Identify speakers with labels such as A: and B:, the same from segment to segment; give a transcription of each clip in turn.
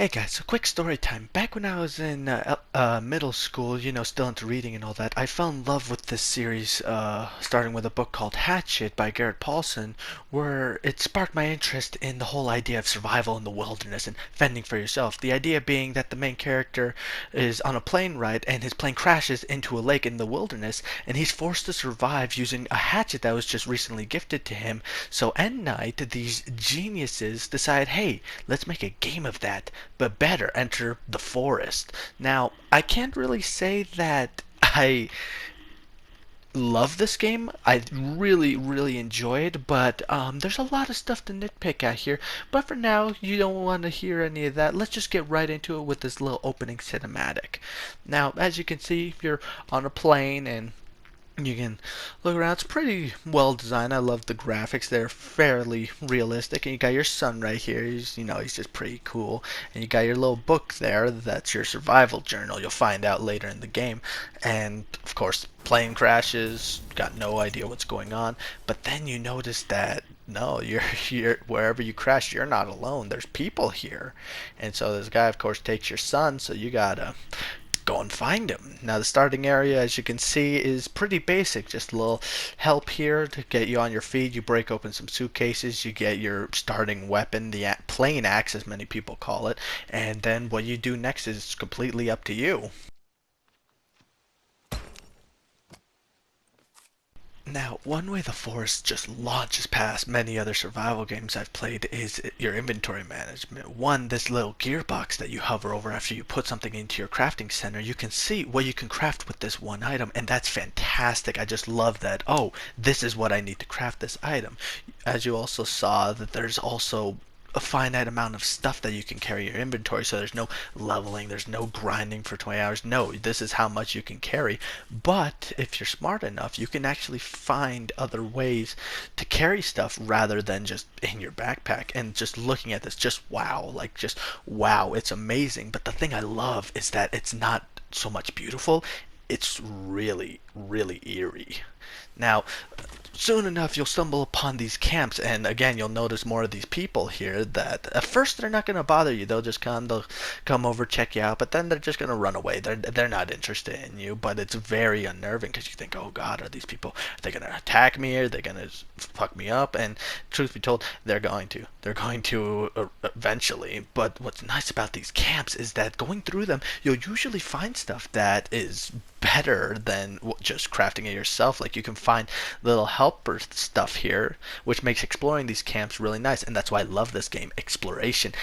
A: Hey guys, so quick story time. Back when I was in middle school, still into reading and all that, I fell in love with this series, starting with a book called Hatchet by Garrett Paulson, where it sparked my interest in the whole idea of survival in the wilderness and fending for yourself. The idea being that the main character is on a plane ride and his plane crashes into a lake in the wilderness, and he's forced to survive using a hatchet that was just recently gifted to him. So at night, these geniuses decide, hey, let's make a game of that, but better, enter the forest. Now, I can't really say that I love this game. I really, really enjoy it, but there's a lot of stuff to nitpick at here. But for now, you don't want to hear any of that. Let's just get right into it with this little opening cinematic. Now, as you can see, you're on a plane and you can look around. It's pretty well designed. I love the graphics. They're fairly realistic. And you got your son right here. He's just pretty cool. And you got your little book there. That's your survival journal. You'll find out later in the game. And of course, plane crashes. Got no idea what's going on. But then you notice that no, you're wherever you crash, you're not alone. There's people here. And so this guy, of course, takes your son. So you gotta go and find him. Now the starting area, as you can see, is pretty basic. Just a little help here to get you on your feet. You break open some suitcases, you get your starting weapon, the plane axe as many people call it, and then what you do next is completely up to you. Now, one way the forest just launches past many other survival games I've played is your inventory management. One, this little gearbox that you hover over after you put something into your crafting center, you can see what you can craft with this one item, and that's fantastic. I just love that. Oh, this is what I need to craft this item. As you also saw, that there's also a finite amount of stuff that you can carry in your inventory, so there's no leveling, there's no grinding for 20 hours. No, this is how much you can carry. But if you're smart enough, you can actually find other ways to carry stuff rather than just in your backpack. And just looking at this, just wow, like just wow, it's amazing. But the thing I love is that it's not so much beautiful, it's really, really eerie. Now, soon enough you'll stumble upon these camps, and again you'll notice more of these people here that at first they're not going to bother you. They'll come over, check you out, but then they're just going to run away. They're not interested in you. But it's very unnerving because you think, oh god, are these people, are they going to attack me? Are they going to fuck me up? And truth be told, they're going to eventually. But what's nice about these camps is that going through them, you'll usually find stuff that is better than just crafting it yourself. Like you can find little helper stuff here, which makes exploring these camps really nice. And that's why I love this game. Exploration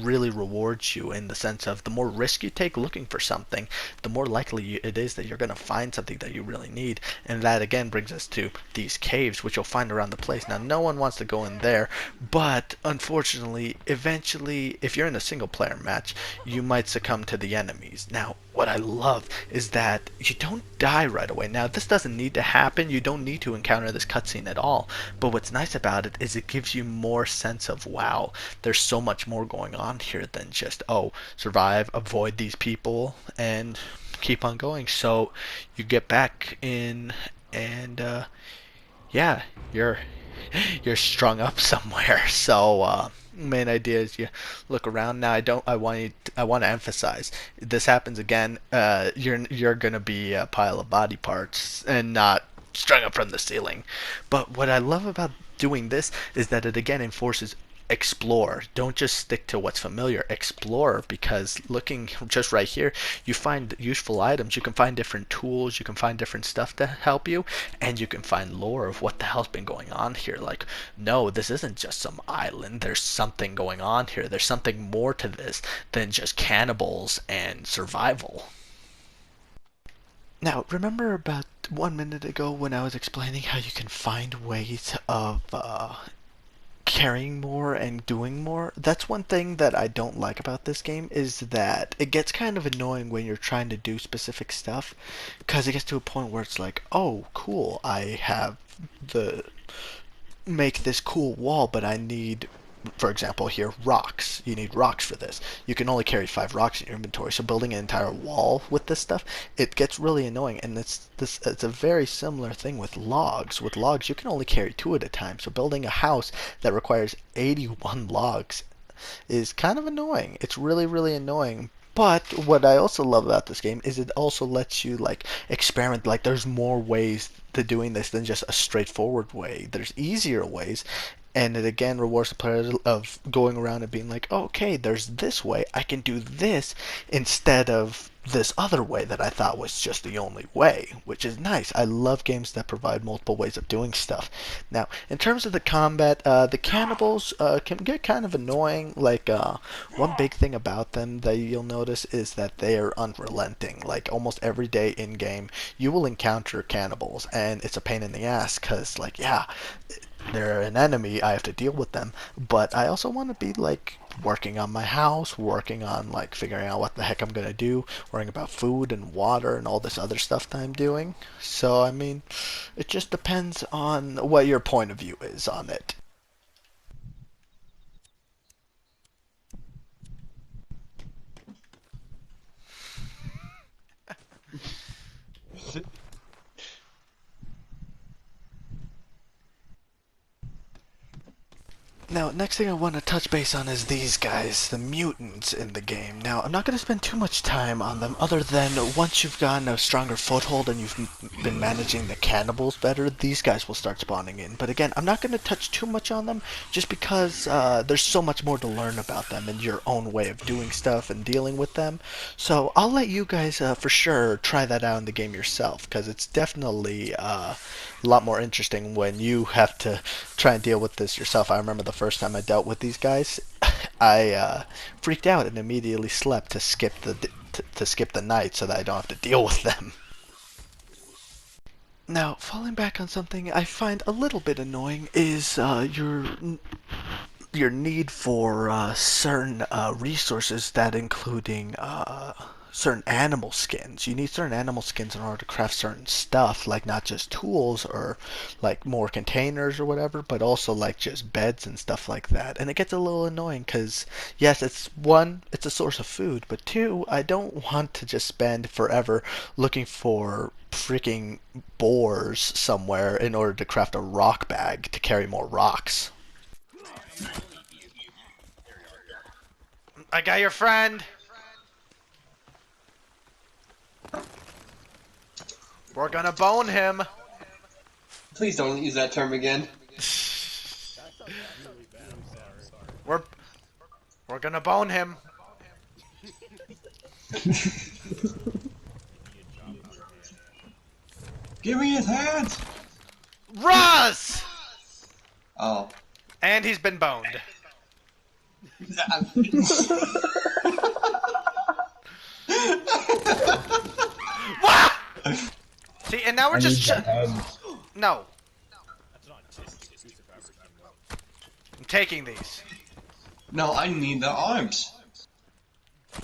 A: really rewards you in the sense of the more risk you take looking for something, the more likely it is that you're going to find something that you really need. And that again brings us to these caves, which you'll find around the place. Now no one wants to go in there, but unfortunately eventually if you're in a single player match, you might succumb to the enemies. Now what I love is that you don't die right away. Now this doesn't need to happen. You don't need to encounter this cutscene at all. But what's nice about it is it gives you more sense of, wow, there's so much more going on here than just, oh, survive, avoid these people, and keep on going. So you get back in and yeah, you're strung up somewhere. So main idea is you look around. Now I want to emphasize, this happens again, you're gonna be a pile of body parts and not strung up from the ceiling. But what I love about doing this is that it again enforces explore. Don't just stick to what's familiar. Explore, because looking just right here, you find useful items. You can find different tools. You can find different stuff to help you, and you can find lore of what the hell's been going on here. Like, no, this isn't just some island. There's something going on here. There's something more to this than just cannibals and survival. Now, remember about 1 minute ago when I was explaining how you can find ways of carrying more and doing more? That's one thing that I don't like about this game, is that it gets kind of annoying when you're trying to do specific stuff, because it gets to a point where it's like, oh cool, I have the make this cool wall, but I need, for example here, rocks. You need rocks for this. You can only carry 5 rocks in your inventory, so building an entire wall with this stuff, it gets really annoying. And it's a very similar thing with logs. With logs, you can only carry 2 at a time, so building a house that requires 81 logs is kind of annoying. It's really, really annoying. But what I also love about this game is it also lets you like experiment. Like there's more ways to doing this than just a straightforward way. There's easier ways, and it again rewards the player of going around and being like, oh, okay, there's this way. I can do this instead of this other way that I thought was just the only way, which is nice. I love games that provide multiple ways of doing stuff. Now, in terms of the combat, the cannibals can get kind of annoying. Like, one big thing about them that you'll notice is that they are unrelenting. Like, almost every day in game, you will encounter cannibals, and it's a pain in the ass because, like, yeah, they're an enemy. I have to deal with them, but I also want to be like working on my house, working on like figuring out what the heck I'm gonna do, worrying about food and water and all this other stuff that I'm doing. So I mean, it just depends on what your point of view is on it. Now, next thing I want to touch base on is these guys, the mutants in the game. Now, I'm not going to spend too much time on them other than once you've gotten a stronger foothold and you've been managing the cannibals better, these guys will start spawning in. But again, I'm not going to touch too much on them just because there's so much more to learn about them and your own way of doing stuff and dealing with them. So I'll let you guys for sure try that out in the game yourself because it's definitely a lot more interesting when you have to try and deal with this yourself. I remember the first time I dealt with these guys, I freaked out and immediately slept to skip the night so that I don't have to deal with them. Now, falling back on something I find a little bit annoying is your need for certain resources that including certain animal skins. You need certain animal skins in order to craft certain stuff, like not just tools or like more containers or whatever, but also like just beds and stuff like that. And it gets a little annoying because yes, it's one, it's a source of food, but two, I don't want to just spend forever looking for freaking boars somewhere in order to craft a rock bag to carry more rocks. I got your friend. We're gonna bone him.
B: Please don't use that term again.
A: We're we're gonna bone him.
B: Give me his hands!
A: Russ!
B: Oh.
A: And he's been boned. What? See, and now we're just no. I'm taking these.
B: No, I need the arms.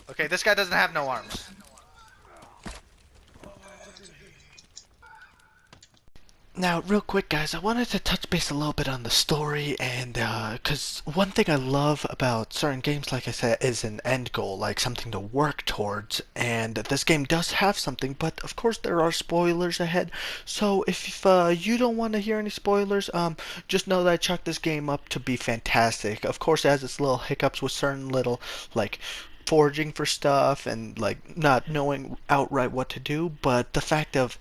A: Okay, this guy doesn't have no arms. Now, real quick, guys, I wanted to touch base a little bit on the story, and because one thing I love about certain games, like I said, is an end goal, like something to work towards, and this game does have something, but of course there are spoilers ahead, so if you don't want to hear any spoilers, just know that I chalked this game up to be fantastic. Of course, it has its little hiccups with certain little, like, foraging for stuff and like not knowing outright what to do, but the fact of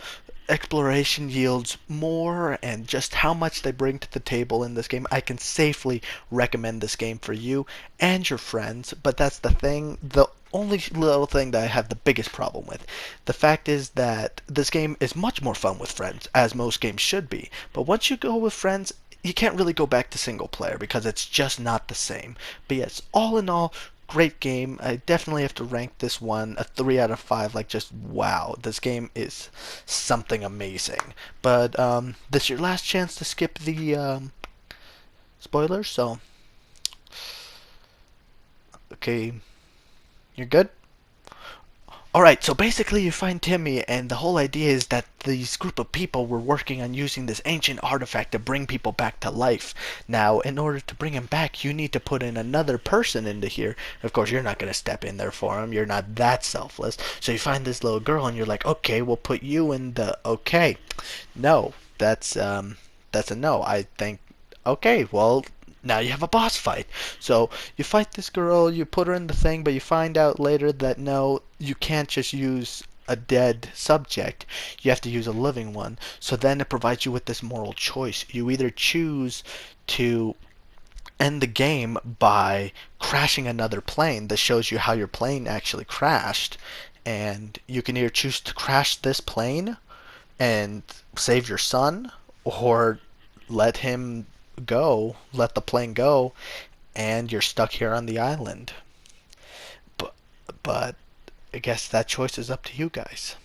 A: exploration yields more and just how much they bring to the table in this game, I can safely recommend this game for you and your friends. But that's the thing, the only little thing that I have the biggest problem with. The fact is that this game is much more fun with friends, as most games should be. But once you go with friends, you can't really go back to single player because it's just not the same. But yes, all in all, great game. I definitely have to rank this one a 3 out of 5. Like, just wow, this game is something amazing. But this is your last chance to skip the spoilers, so okay, you're good. Alright, so basically you find Timmy, and the whole idea is that these group of people were working on using this ancient artifact to bring people back to life. Now, in order to bring him back, you need to put in another person into here. Of course, you're not going to step in there for him. You're not that selfless. So you find this little girl, and you're like, okay, we'll put you in the... Okay. No, that's a no. I think... Okay, well, Now you have a boss fight. So you fight this girl, you put her in the thing, but you find out later that no, you can't just use a dead subject. You have to use a living one. So then it provides you with this moral choice. You either choose to end the game by crashing another plane that shows you how your plane actually crashed, and you can either choose to crash this plane and save your son, or let him go, let the plane go, and you're stuck here on the island. But, but I guess that choice is up to you guys.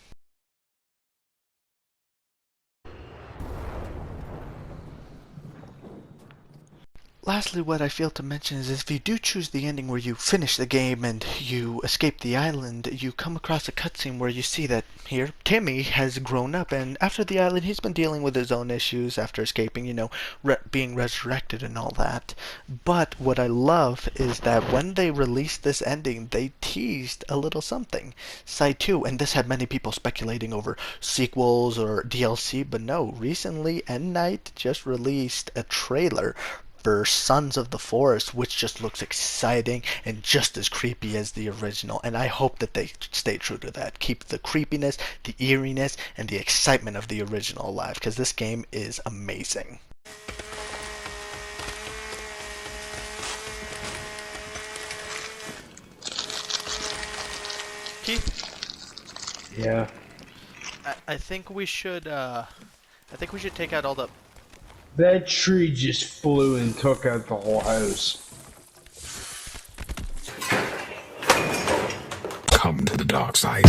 A: Lastly, what I failed to mention is if you do choose the ending where you finish the game and you escape the island, you come across a cutscene where you see that here Timmy has grown up, and after the island he's been dealing with his own issues after escaping, being resurrected and all that. But what I love is that when they released this ending, they teased a little something. Side 2, and this had many people speculating over sequels or DLC, but no, recently N Night just released a trailer for Sons of the Forest, which just looks exciting and just as creepy as the original. And I hope that they stay true to that. Keep the creepiness, the eeriness, and the excitement of the original alive, because this game is amazing. Keith?
C: Yeah.
A: I think we should take out all the...
C: That tree just flew and took out the whole house.
D: Come to the dark side.